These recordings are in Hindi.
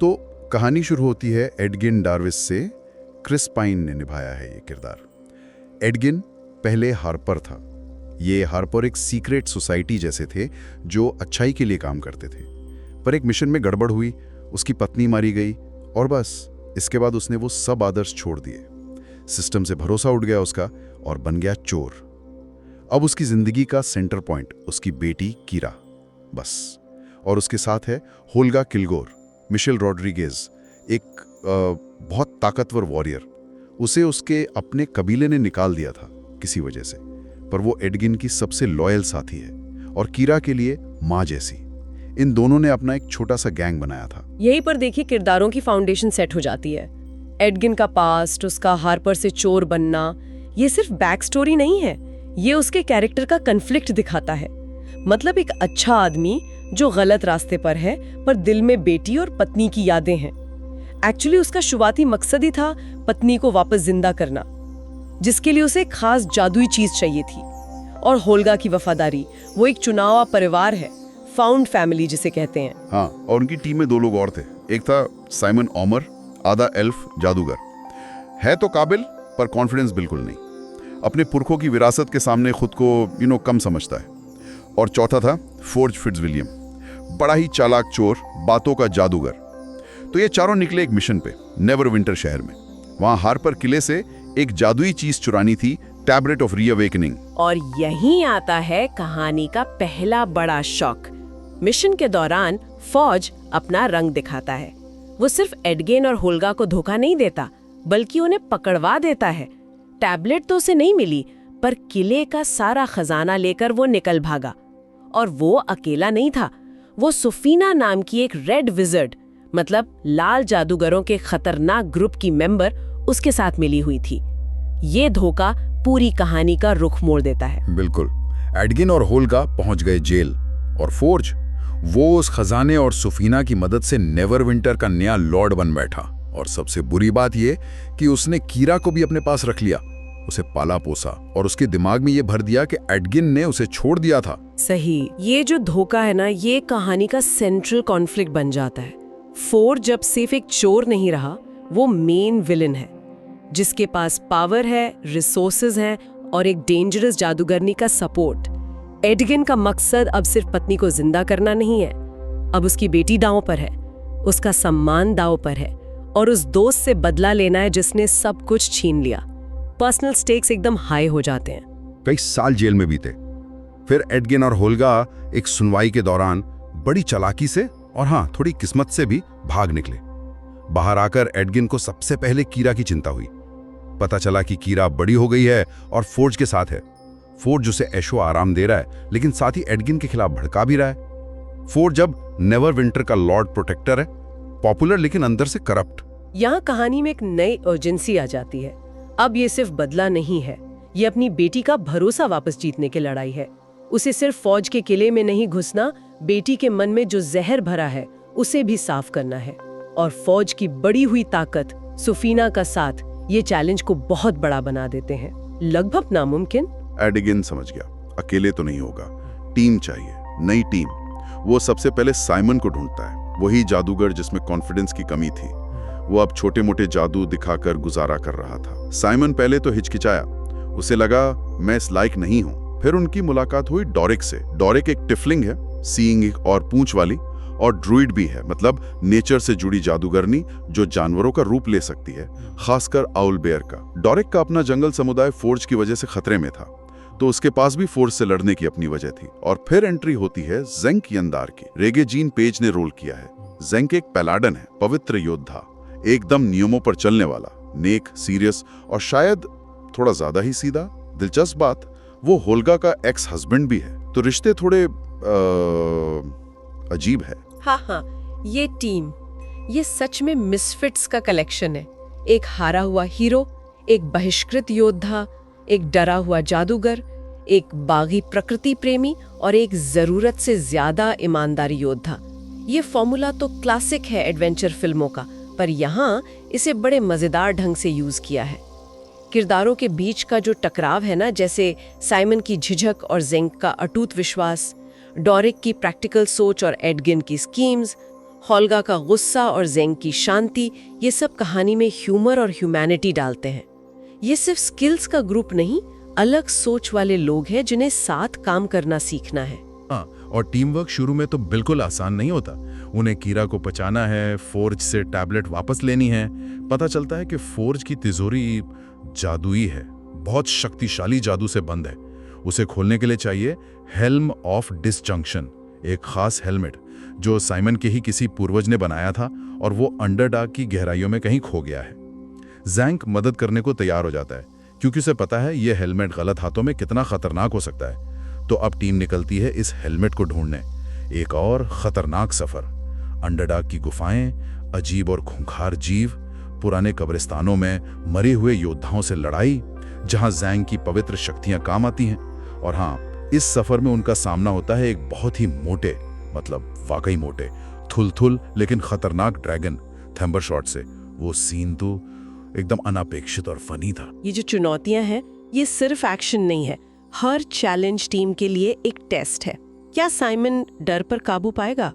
तो कहानी शुरू होती है एडगिन डार्विस से। क्रिस पाइन ने निभाया है ये किरदार। एडगिन पहले हार्पर था। ये हार्पर एक सीक्रेट सोसाइटी जैसे थे जो अच्छाई के लिए काम करते थे, पर एक मिशन में गड़बड़ हुई, उसकी पत्नी मारी गई और बस इसके बाद उसने वो सब आदर्श छोड़ दिए। सिस्टम से भरोसा उठ गया उसका और बन गया चोर। अब उसकी जिंदगी का सेंटर पॉइंट उसकी बेटी कीरा, बस। और उसके साथ है होल्गा किलगोर, मिशेल रॉड्रिगेज, एक बहुत ताकतवर वॉरियर। उसे उसके अपने कबीले ने निकाल दिया था किसी वजह से, पर वो एडगिन की सबसे लॉयल साथी है और कीरा के लिए माँ जैसी। इन दोनों ने अपना एक छोटा सा गैंग बनाया था। यहीं पर देखिए किरदारों की फाउंडेशन सेट हो जाती है। एडगिन का पास्ट, उसका हार्पर से चोर बनना, ये सिर्फ बैक स्टोरी नहीं है, ये उसके कैरेक्टर का कन्फ्लिक्ट दिखाता है। मतलब एक अच्छा आदमी जो गलत रास्ते पर है, पर दिल में बेटी और पत्नी की यादें हैं। एक्चुअली उसका शुरुआती मकसद ही था पत्नी को वापस जिंदा करना, जिसके लिए उसे एक खास जादुई चीज चाहिए थी। और होल्गा की वफादारी, वो एक चुनावा परिवार है, फाउंड फैमिली जिसे कहते हैं। हाँ, और उनकी टीम में 2 लोग और थे। एक था साइमन ऑमर, आधा एल्फ जादूगर, है तो काबिल पर कॉन्फिडेंस बिल्कुल नहीं, अपने पुरखों की विरासत के सामने खुद को कम समझता है। और चौथा था फोर्ज फिट्जविलियम, बड़ा ही चालाक चोर, बातों का जादूगर। तो ये चारों निकले एक मिशन पे नेवरविंटर शहर में। वहां हार्पर किले से एक जादुई चीज चुरानी थी, टैबलेट ऑफ रीअवेकनिंग। और यहीं आता है कहानी का पहला बड़ा शॉक। मिशन के दौरान फौज अपना रंग दिखाता है। वो सिर्फ एडगिन और होल्गा को धोखा नहीं देता, बल्कि उन्हें पकड़वा देता है। टैबलेट तो उसे नहीं मिली, पर किले का सारा खजाना लेकर वो निकल भागा। और वो अकेला नहीं था, वो सुफीना नाम की एक रेड विजर्ड, मतलब लाल जादूगरों के खतरनाक ग्रुप की मेंबर उसके साथ मिली हुई थी। ये धोखा पूरी कहानी का रुख मोड़ देता है। बिल्कुल। एडगिन और होल्गा पहुंच गए जेल, और फोर्ज वो उस खजाने और सुफीना की मदद से नेवरविंटर का नया लॉर्ड बन बैठा। और सबसे बुरी बात ये कि उसने कीरा को भी अपने पास रख लिया, उसे पाला पोसा और उसके दिमाग में ये भर दिया कि एडगिन ने उसे छोड़ दिया था। सही, ये जो धोखा है ना, ये कहानी का सेंट्रल कॉन्फ्लिक्ट बन जाता है। फोर्ज जब सिर्फ एक चोर नहीं रहा, वो मेन विलन है, जिसके पास पावर है, रिसोर्सेज हैं और एक डेंजरस जादूगरनी का सपोर्ट। एडगिन का मकसद अब सिर्फ पत्नी को जिंदा करना नहीं है, अब उसकी बेटी दांव पर है, उसका सम्मान दांव पर है, और उस दोस्त से बदला लेना है जिसने सब कुछ छीन लिया। पर्सनल स्टेक्स एकदम हाई हो जाते हैं। कई साल जेल में बीते। फिर एडगिन और होल्गा एक सुनवाई के दौरान बड़ी चालाकी से और हाँ, थोड़ी किस्मत से भी भाग निकले। बाहर आकर एडगिन को सबसे पहले कीरा की चिंता हुई। पता चला कि कीरा बड़ी हो गई है और फोर्ज के साथ है। फोर्ज उसे ऐशो आराम दे रहा है, लेकिन साथ ही एडगिन के खिलाफ भड़का भी रहा है। फोर्ज अब नेवरविंटर का लॉर्ड प्रोटेक्टर है, पॉपुलर लेकिन अंदर से करप्ट। यहाँ कहानी में एक नई अर्जेंसी आ जाती है। अब ये सिर्फ बदला नहीं है, ये अपनी बेटी का भरोसा वापस जीतने की लड़ाई है। उसे सिर्फ फौज के किले में नहीं घुसना, बेटी के मन में जो जहर भरा है उसे भी साफ करना है। और फौज की बड़ी हुई ताकत, सुफीना का साथ, ये चैलेंज को बहुत बड़ा बना देते हैं, लगभग नामुमकिन। एडगिन समझ गया, अकेले तो नहीं होगा, टीम चाहिए, नई टीम। वो सबसे पहले साइमन को ढूंढता है, वही जादूगर जिसमें कॉन्फिडेंस की कमी थी। वो अब छोटे मोटे जादू दिखाकर गुजारा कर रहा था। साइमन पहले तो हिचकिचाया, उसे लगा मैं इस लायक नहीं हूं। फिर उनकी मुलाकात हुई डोरिक से। डोरिक एक टिफलिंग है, सीइंग और पूंछ वाली, और ड्रूइड भी है, मतलब नेचर से जुड़ी जादूगरनी जो जानवरों का रूप ले सकती है, खासकर आउल बेयर का। डोरिक का अपना जंगल समुदाय फोर्ज की वजह से खतरे में था, तो उसके पास भी फोर्ज से लड़ने की अपनी वजह थी। और फिर एंट्री होती है जेंक यंदार की। रेगेजीन पेज ने रोल किया है। जेंक एक पैलाडन है, पवित्र योद्धा, एकदम नियमों पर चलने वाला, नेक, सीरियस और शायद थोड़ा ज्यादा ही सीधा। दिलचस्प बात, वो होल्गा का एक्स हस्बैंड भी है, तो रिश्ते थोड़े अजीब है। हाँ, ये टीम, ये सच में मिसफिट्स का कलेक्शन है। एक हारा हुआ हीरो, एक बहिष्कृत योद्धा, एक डरा हुआ जादूगर, एक बागी प्रकृति प्रेमी और एक जरूरत से ज्यादा ईमानदारी योद्धा। ये फॉर्मूला तो क्लासिक है एडवेंचर फिल्मों का, पर यहाँ इसे बड़े मजेदार ढंग से यूज किया है। किरदारों के बीच का जो टकराव है ना, जैसे साइमन की झिझक और जेंक का अटूट विश्वास, डोरिक की प्रैक्टिकल सोच और एडगिन की स्कीम्स, होल्गा का गुस्सा और जेंग की शांति, ये सब कहानी में ह्यूमर और ह्यूमैनिटी डालते हैं। ये सिर्फ स्किल्स का ग्रुप नहीं, अलग सोच वाले लोग हैं जिन्हें साथ काम करना सीखना है। हाँ, और टीम वर्क शुरू में तो बिल्कुल आसान नहीं होता। उन्हें कीरा को बचाना है, फोर्ज से टैबलेट वापस लेनी है। पता चलता है कि फोर्ज की तिजोरी जादुई है, बहुत शक्तिशाली जादू से बंद है। उसे खोलने के लिए चाहिए हेल्म ऑफ डिसजंक्शन, एक खास हेलमेट जो साइमन के ही किसी पूर्वज ने बनाया था और वो अंडरडार्क की गहराइयों में कहीं खो गया है। जैंक मदद करने को तैयार हो जाता है क्योंकि उसे पता है ये हेलमेट गलत हाथों में कितना खतरनाक हो सकता है। तो अब टीम निकलती है इस हेलमेट को ढूंढने। एक और खतरनाक सफर, अंडरडार्क की गुफाएं, अजीब और खूंखार जीव, पुराने कब्रिस्तानों में मरे हुए योद्धाओं से लड़ाई, जहां जैंग की पवित्र शक्तियां काम आती हैं। और हाँ, इस सफर में उनका सामना होता है एक बहुत ही मोटे, मतलब वाकई मोटे, थुलथुल लेकिन खतरनाक ड्रैगन थंबरशॉट से। वो सीन तो एकदम अनापेक्षित और फनी था। ये जो चुनौतियां हैं, ये सिर्फ एक्शन नहीं है, हर चैलेंज टीम के लिए एक टेस्ट है। क्या साइमन डर पर काबू पाएगा?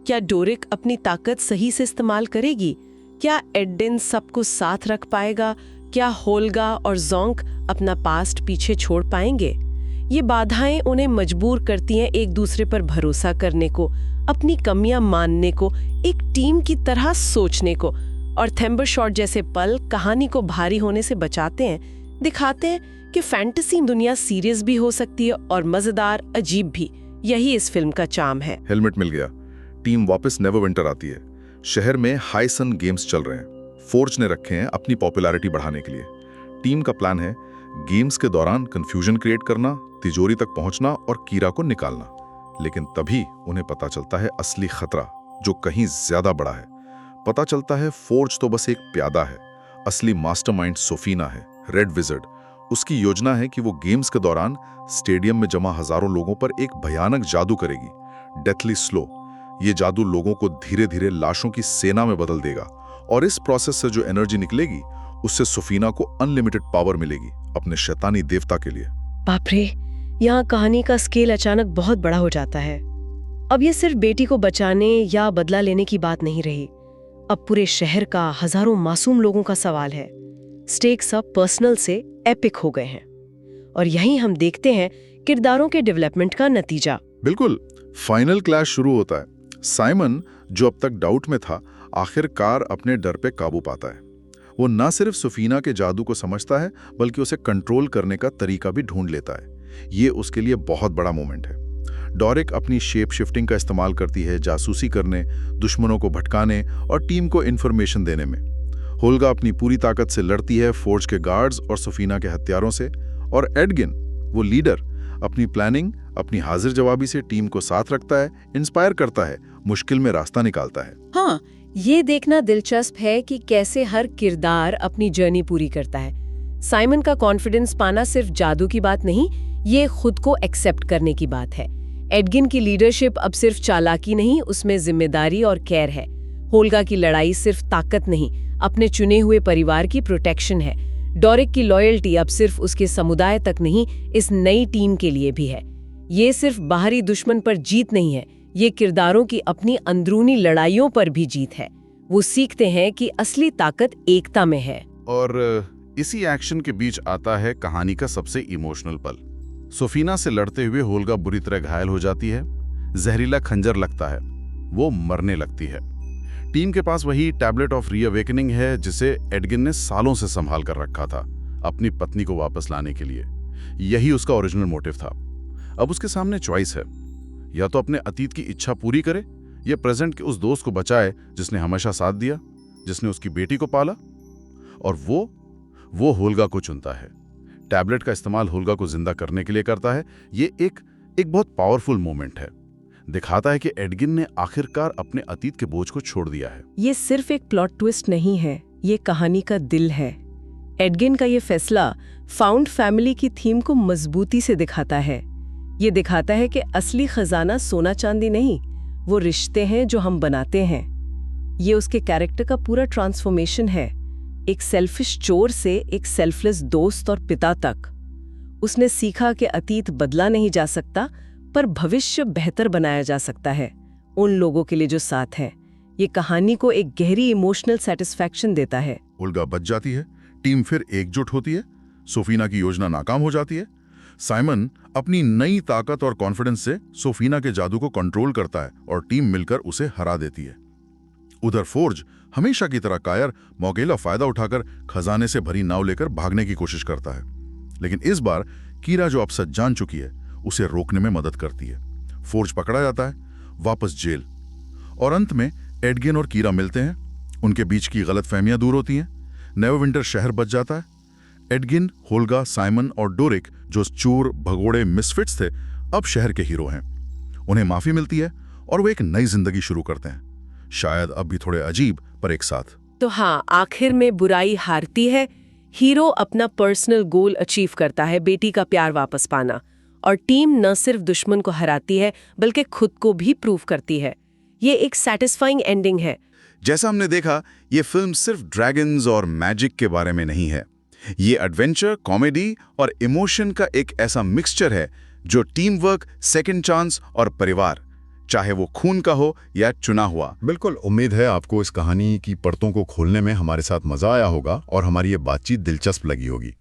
क्या डोरिक अपनी ताकत सही से इस्तेमाल करेगी? क्या एडगिन सबको साथ रख पाएगा? क्या होल्गा और जोंक अपना पास्ट पीछे छोड़ पाएंगे? ये बाधाएं उन्हें मजबूर करती हैं एक दूसरे पर भरोसा करने को, अपनी कमियां मानने को, एक टीम की तरह सोचने को। और थंबरशॉट जैसे पल कहानी को भारी होने से बचाते हैं, दिखाते हैं कि फैंटेसी दुनिया सीरियस भी हो सकती है और मजेदार, अजीब भी। यही इस फिल्म का चार्म है। हेलमेट मिल गया, टीम वापस नेवरविंटर आती है। शहर में हाई सन गेम्स चल रहे हैं। फोर्ज ने रखे हैं अपनी पॉपुलैरिटी बढ़ाने के लिए। टीम का प्लान है गेम्स के दौरान कंफ्यूजन क्रिएट करना, तिजोरी तक पहुंचना और कीरा को निकालना। लेकिन तभी उन्हें पता चलता है असली खतरा, जो कहीं ज्यादा बड़ा है। पता चलता है फोर्ज तो बस एक प्यादा है, असली मास्टरमाइंड सोफीना है, रेड विजर्ड। उसकी योजना है कि वो गेम्स के दौरान स्टेडियम में जमा हजारों लोगों पर एक भयानक जादू करेगी, डेथली स्लो। ये जादू लोगों को धीरे धीरे लाशों की सेना में बदल देगा और इस प्रोसेस से जो एनर्जी निकलेगी उससे सोफीना को अनलिमिटेड पावर मिलेगी अपने शैतानी देवता के लिए। बाप रे, यहाँ कहानी का स्केल अचानक बहुत बड़ा हो जाता है। अब ये सिर्फ बेटी को बचाने या बदला लेने की बात नहीं रही, अब पूरे शहर का, हजारों मासूम लोगों का सवाल है। स्टेक्स अब पर्सनल से एपिक हो गए हैं और यहीं हम देखते हैं किरदारों के डेवलपमेंट का नतीजा। बिल्कुल, फाइनल क्लैश शुरू होता है। साइमन, जो अब तक डाउट में था, आखिरकार अपने डर पे काबू पाता है। वो न सिर्फ सोफीना के जादू को समझता है बल्कि उसे कंट्रोल करने का तरीका भी ढूंढ लेता है। ये उसके लिए बहुत बड़ा मोमेंट है। डोरिक अपनी शेप शिफ्टिंग का इस्तेमाल करती है जासूसी करने, दुश्मनों को भटकाने और टीम को इन्फॉर्मेशन देने में। होल्गा अपनी पूरी ताकत से लड़ती है फोर्ज के गार्ड्स और सोफीना के हत्यारों से। और एडगिन, वो लीडर, अपनी प्लानिंग, अपनी हाजिर जवाबी से टीम को साथ रखता है, इंस्पायर करता है, मुश्किल में रास्ता निकालता है। हाँ, ये देखना दिलचस्प है कि कैसे हर किरदार अपनी जर्नी पूरी करता है। साइमन का कॉन्फिडेंस पाना सिर्फ जादू की बात नहीं, ये खुद को एक्सेप्ट करने की बात है। एडगिन की लीडरशिप अब सिर्फ चालाकी नहीं, उसमें जिम्मेदारी और केयर है। होल्गा की लड़ाई सिर्फ ताकत नहीं, अपने चुने हुए परिवार की प्रोटेक्शन है। डोरिक की लॉयल्टी अब सिर्फ उसके समुदाय तक नहीं, इस नई टीम के लिए भी है। ये सिर्फ बाहरी दुश्मन पर जीत नहीं है, ये किरदारों की अपनी अंदरूनी लड़ाइयों पर भी जीत है। वो सीखते हैं कि असली ताकत एकता में है। और इसी एक्शन के बीच आता है कहानी का सबसे इमोशनल पल। सोफीना से लड़ते हुए होल्गा बुरी तरह घायल हो जाती है, जहरीला खंजर लगता है, वो मरने लगती है। टीम के पास वही टैबलेट ऑफ रीअवेकनिंग है जिसे एडगिन ने सालों से संभाल कर रखा था, अपनी पत्नी को वापस लाने के लिए। यही उसका ओरिजिनल मोटिव था। अब उसके सामने चॉइस है, या तो अपने अतीत की इच्छा पूरी करे या प्रेजेंट के उस दोस्त को बचाए जिसने हमेशा साथ दिया, जिसने उसकी बेटी को पाला। और वो होल्गा को चुनता है। टैबलेट का इस्तेमाल होल्गा को जिंदा करने के लिए करता है। ये एक बहुत पावरफुल मोमेंट है, दिखाता है कि एडगिन ने आखिरकार अपने अतीत के बोझ को छोड़ दिया है। ये सिर्फ एक प्लॉट ट्विस्ट नहीं है, ये कहानी का दिल है। एडगिन का ये फैसला फाउंड फैमिली की थीम को मजबूती से दिखाता है। ये दिखाता है कि असली खजाना सोना चांदी नहीं, वो रिश्ते हैं जो हम बनाते हैं। ये उसके कैरेक्टर का पूरा ट्रांसफॉर्मेशन है, एक सेल्फिश चोर से एक सेल्फलेस दोस्त और पिता तक। उसने सीखा कि अतीत बदला नहीं जा सकता, पर भविष्य बेहतर बनाया जा सकता है उन लोगों के लिए जो साथ हैं। ये कहानी को एक गहरी इमोशनल सेटिस्फैक्शन देता है। ओल्गा बच जाती है, टीम फिर एकजुट होती है, सोफीना की योजना नाकाम हो जाती है। साइमन अपनी नई ताकत और कॉन्फिडेंस से सोफीना के जादू को कंट्रोल करता है और टीम मिलकर उसे हरा देती है। उधर फोर्ज हमेशा की तरह कायर मौके फायदा उठाकर खजाने से भरी नाव लेकर भागने की कोशिश करता है, लेकिन इस बार कीरा जो अब सच जान चुकी है उसे रोकने में मदद करती है। फोर्ज पकड़ा जाता है, वापस जेल, और अंत में एडगिन और कीरा मिलते हैं। उनके बीच की गलतफहमियां दूर होती हैं, नेवरविंटर शहर बच जाता है। एडगिन, होल्गा, साइमन और डोरिक जो चोर भगोड़े मिसफिट्स थे, अब शहर के हीरो हैं। उन्हें माफी मिलती है और वो एक नई जिंदगी शुरू करते हैं, शायद अब भी थोड़े अजीब पर एक साथ। तो हाँ, आखिर में बुराई हारती है, हीरो अपना पर्सनल गोल अचीव करता है, बेटी का प्यार वापस पाना, और टीम न सिर्फ दुश्मन को हराती है बल्कि खुद को भी प्रूव करती है। ये एक सैटिस्फाइंग एंडिंग है। जैसा हमने देखा, ये फिल्म सिर्फ ड्रैगन्स और मैजिक के बारे में नहीं है। ये एडवेंचर, कॉमेडी और इमोशन का एक ऐसा मिक्सचर है जो टीम वर्क, सेकेंड चांस और परिवार, चाहे वो खून का हो या चुना हुआ। बिल्कुल, उम्मीद है आपको इस कहानी की परतों को खोलने में हमारे साथ मजा आया होगा और हमारी ये बातचीत दिलचस्प लगी होगी।